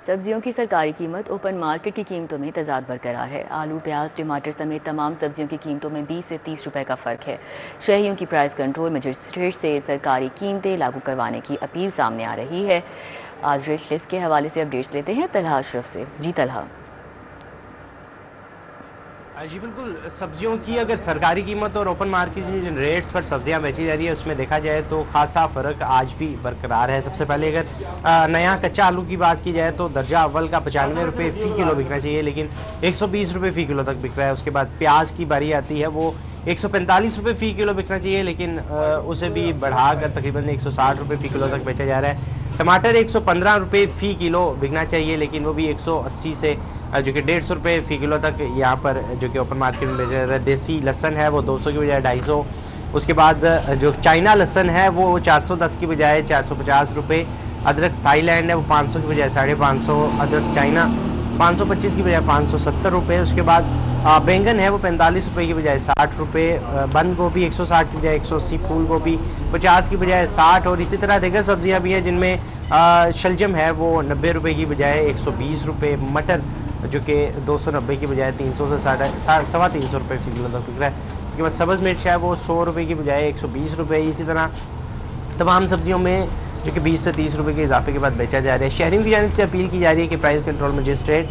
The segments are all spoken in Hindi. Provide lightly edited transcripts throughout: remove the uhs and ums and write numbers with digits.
सब्जियों की सरकारी कीमत ओपन मार्केट की कीमतों में तजाद बरकरार है। आलू, प्याज, टमाटर समेत तमाम सब्जियों की कीमतों में 20 से 30 रुपए का फ़र्क है। शहरियों की प्राइस कंट्रोल मजिस्ट्रेट से सरकारी कीमतें लागू करवाने की अपील सामने आ रही है। आज रेट लिस्ट के हवाले से अपडेट्स लेते हैं तलहा अशरफ से। जी तलहा। जी बिल्कुल, सब्जियों की अगर सरकारी कीमत और ओपन मार्केट जिन रेट्स पर सब्जियां बेची जा रही है उसमें देखा जाए तो खासा फ़र्क आज भी बरकरार है। सबसे पहले अगर नया कच्चा आलू की बात की जाए तो दर्जा अव्वल का 95 रुपये फ़ी किलो बिकना चाहिए, लेकिन 120 रुपये फ़ी किलो तक बिक रहा है। उसके बाद प्याज की बारी आती है, वो 145 रुपये फ़ी किलो बिकना चाहिए, लेकिन उसे भी बढ़ाकर तकरीबन 160 रुपये फ़ी किलो तक बेचा जा रहा है। टमाटर 115 रुपये फ़ी किलो बिकना चाहिए, लेकिन वो भी 180 से जो कि 150 रुपये फ़ी किलो तक यहाँ पर जो कि ओपन मार्केट में बेचा जा रहा है। देसी लहसन है वो 200 की बजाय 250। उसके बाद जो चाइना लहसन है वो 410 की बजाय 450 रुपये। अदरक थाईलैंड है वो 500 की बजाय 550। अदरक चाइना 525 की बजाय 570 रुपये। उसके बाद बैंगन है वो 45 रुपये की बजाय 60 रुपये। बंद गोभी 160 की बजाय 180। फूल गोभी 50 की बजाय 60। और इसी तरह देगर सब्जियां भी हैं जिनमें शलजम है वो 90 रुपये की बजाय 120 रुपये। मटर जो कि 290 की बजाय 300 से 350 रुपये फ़ी किलो तक बिक रहा है। उसके बाद सब्ज़ मिर्च है वो 100 रुपये की बजाय 120 रुपये। इसी तरह तमाम सब्जियों में जो कि 20 से 30 रुपये के इजाफे के बाद बेचा जा रहा है। शहरियों की जानिब से अपील की जा रही है कि प्राइस कंट्रोल मजिस्ट्रेट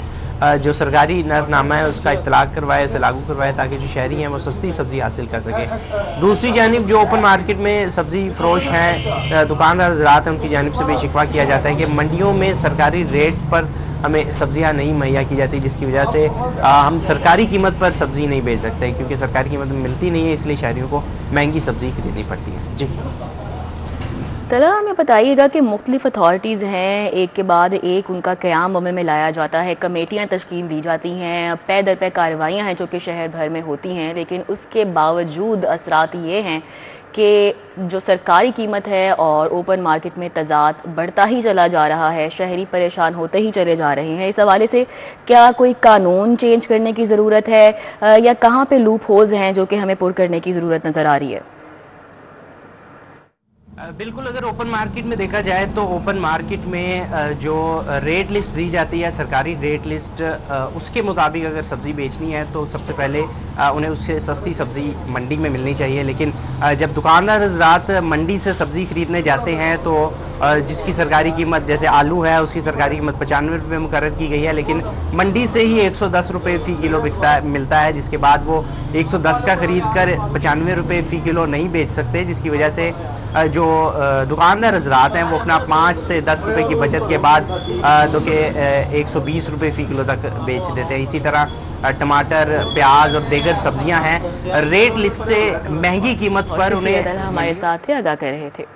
जो सरकारी नरनामा है उसका इतलाक करवाए, उसे लागू करवाए, ताकि जो शहरी हैं वो सस्ती सब्ज़ी हासिल कर सकें। दूसरी जानिब जो ओपन मार्केट में सब्ज़ी फ़रोश हैं, दुकानदार ज़रात हैं, उनकी जानिब से भी शिकवा किया जाता है कि मंडियों में सरकारी रेट पर हमें सब्ज़ियाँ नहीं मुहैया की जाती, जिसकी वजह से हम सरकारी कीमत पर सब्ज़ी नहीं बेच सकते, क्योंकि सरकारी कीमत में मिलती नहीं है, इसलिए शहरियों को महंगी सब्ज़ी खरीदनी पड़ती है। जी तला, हमें बताइएगा कि मुख्तलिफ अथॉरिटीज़ हैं, एक के बाद एक उनका क़याम अमल में लाया जाता है, कमेटियाँ तश्कील दी जाती हैं, पै दर पै कार्रवाइयाँ हैं जो कि शहर भर में होती हैं, लेकिन उसके बावजूद असरात ये हैं कि जो सरकारी कीमत है और ओपन मार्केट में तज़ाद बढ़ता ही चला जा रहा है, शहरी परेशान होते ही चले जा रहे हैं। इस हवाले से क्या कोई कानून चेंज करने की ज़रूरत है या कहाँ पे लूप होल्स हैं जो कि हमें पुर करने की ज़रूरत नज़र आ रही है? बिल्कुल, अगर ओपन मार्केट में देखा जाए तो ओपन मार्केट में जो रेट लिस्ट दी जाती है, सरकारी रेट लिस्ट, उसके मुताबिक अगर सब्ज़ी बेचनी है तो सबसे पहले उन्हें उससे सस्ती सब्ज़ी मंडी में मिलनी चाहिए। लेकिन जब दुकानदार हज़रात मंडी से सब्ज़ी ख़रीदने जाते हैं तो जिसकी सरकारी कीमत, जैसे आलू है उसकी सरकारी कीमत 95 रुपये मुकर्रर की गई है, लेकिन मंडी से ही 110 रुपये फ़ी किलो मिलता है, जिसके बाद वो 110 का ख़रीद कर 95 रुपये फ़ी किलो नहीं बेच सकते, जिसकी वजह से जो दुकानदार हज़रात हैं वो अपना 5 से 10 रुपये की बचत के बाद जो कि 120 रुपये फ़ी किलो तक बेच देते हैं। इसी तरह टमाटर, प्याज और दीगर सब्जियां हैं रेट लिस्ट से महंगी कीमत पर उन्हें हमारे साथ थे, आगाह कर रहे थे।